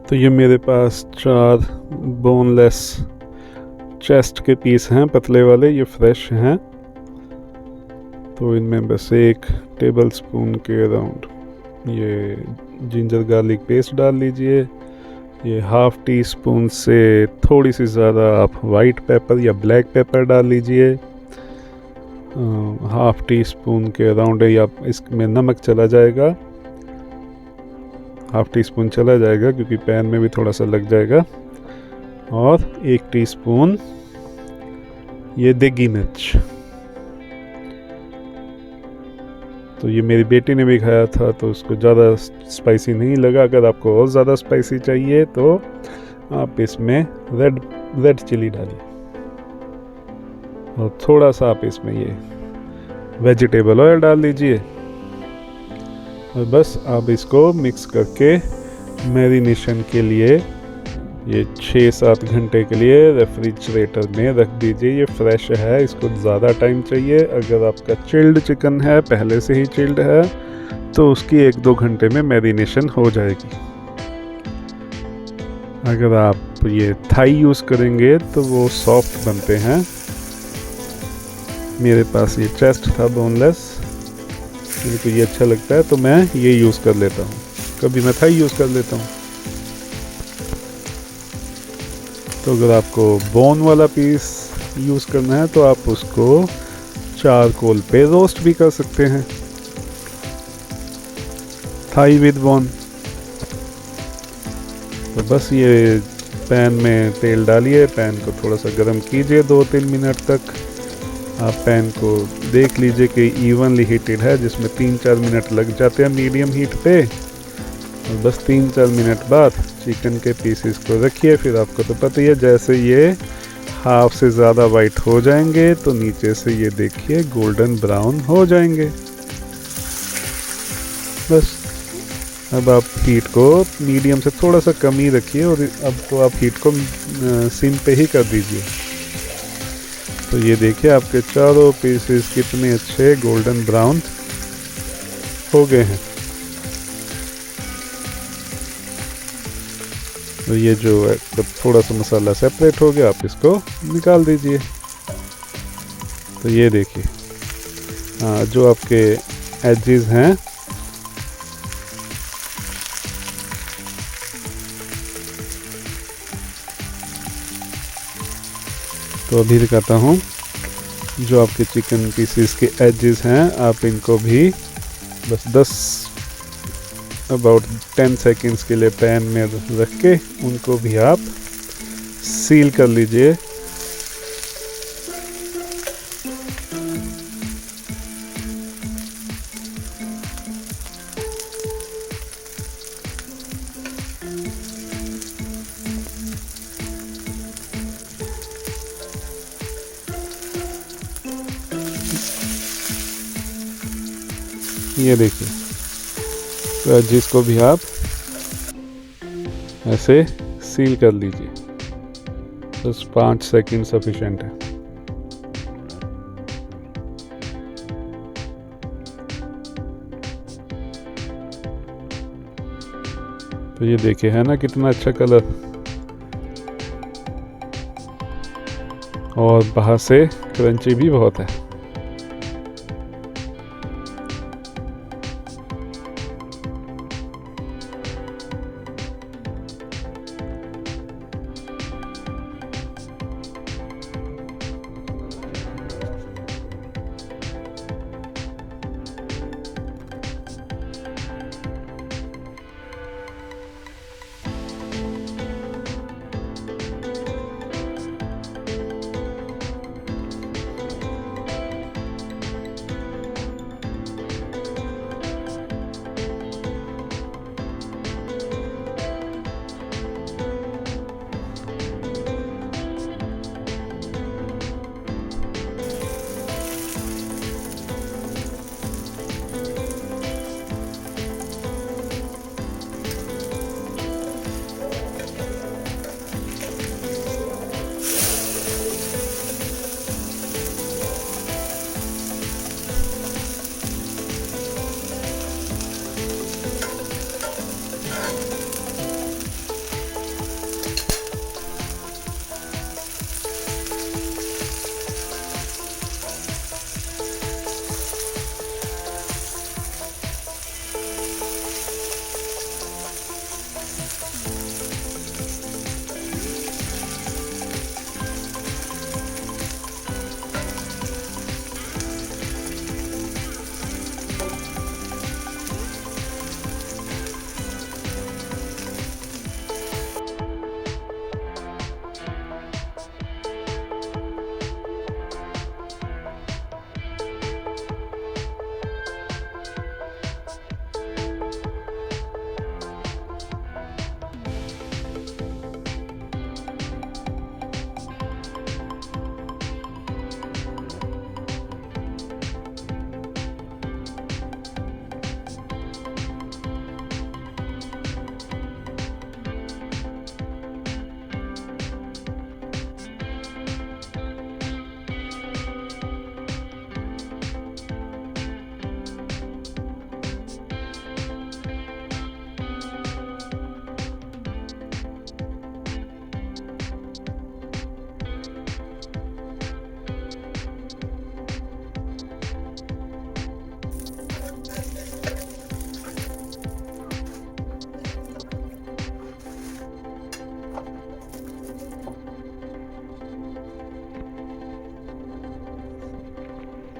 तो ये मेरे पास 4 बोनलेस चेस्ट के पीस हैं, पतले वाले, ये फ्रेश हैं। तो इनमें बस 1 टेबल स्पून के अराउंड ये जिंजर गार्लिक पेस्ट डाल लीजिए। ये हाफ़ टी स्पून से थोड़ी सी ज़्यादा आप वाइट पेपर या ब्लैक पेपर डाल लीजिए। हाफ़ टी स्पून के अराउंड या इसमें नमक चला जाएगा, हाफ़ टी स्पून चला जाएगा क्योंकि पैन में भी थोड़ा सा लग जाएगा। और 1 टीस्पून ये देगी मिर्च। तो ये मेरी बेटी ने भी खाया था तो उसको ज़्यादा स्पाइसी नहीं लगा। अगर आपको और ज़्यादा स्पाइसी चाहिए तो आप इसमें रेड चिली डालिए और थोड़ा सा आप इसमें ये वेजिटेबल ऑयल डाल दीजिए। और बस आप इसको मिक्स करके मैरिनेशन के लिए ये 6-7 घंटे के लिए रेफ्रिजरेटर में रख दीजिए। ये फ्रेश है, इसको ज़्यादा टाइम चाहिए। अगर आपका चिल्ड चिकन है, पहले से ही चिल्ड है, तो उसकी 1-2 घंटे में मैरिनेशन हो जाएगी। अगर आप ये थाई यूज़ करेंगे तो वो सॉफ्ट बनते हैं। मेरे पास ये चेस्ट था बोनलेस, मेरे को ये अच्छा लगता है तो मैं ये यूज़ कर लेता हूँ। कभी मैं थाई यूज़ कर लेता हूँ। तो अगर आपको बोन वाला पीस यूज़ करना है तो आप उसको चारकोल पे रोस्ट भी कर सकते हैं, थाई विद बोन। तो बस ये पैन में तेल डालिए, पैन को थोड़ा सा गर्म कीजिए 2-3 मिनट तक। आप पैन को देख लीजिए कि इवनली हीटेड है, जिसमें 3-4 मिनट लग जाते हैं मीडियम हीट पे। और बस 3-4 मिनट बाद चिकन के पीसेस को रखिए। फिर आपको तो पता ही है, जैसे ये हाफ से ज़्यादा वाइट हो जाएंगे तो नीचे से ये देखिए गोल्डन ब्राउन हो जाएंगे। बस अब आप हीट को मीडियम से थोड़ा सा कम ही रखिए और अब तो आप हीट को सिम पे ही कर दीजिए। तो ये देखिए आपके चारों पीसेस कितने अच्छे गोल्डन ब्राउन हो गए हैं। तो ये जो है थोड़ा सा मसाला सेपरेट हो गया, आप इसको निकाल दीजिए। तो ये देखिए, हाँ, जो आपके एजेस हैं तो अभी दिखाता हूँ। जो आपके चिकन पीसेस के एजेस हैं आप इनको भी बस अबाउट 10 सेकेंड्स के लिए पैन में रख के उनको भी आप सील कर लीजिए। ये देखिए, तो जिसको भी आप ऐसे सील कर लीजिए, बस 5 सेकंड सफिशिएंट है। तो ये देखिए, है ना कितना अच्छा कलर, और बाहर से क्रंची भी बहुत है।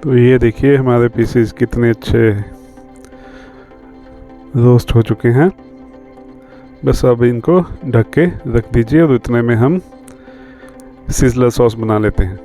तो ये देखिए हमारे पीसेस कितने अच्छे रोस्ट हो चुके हैं। बस अब इनको ढक के रख दीजिए और इतने में हम सिज़लर सॉस बना लेते हैं।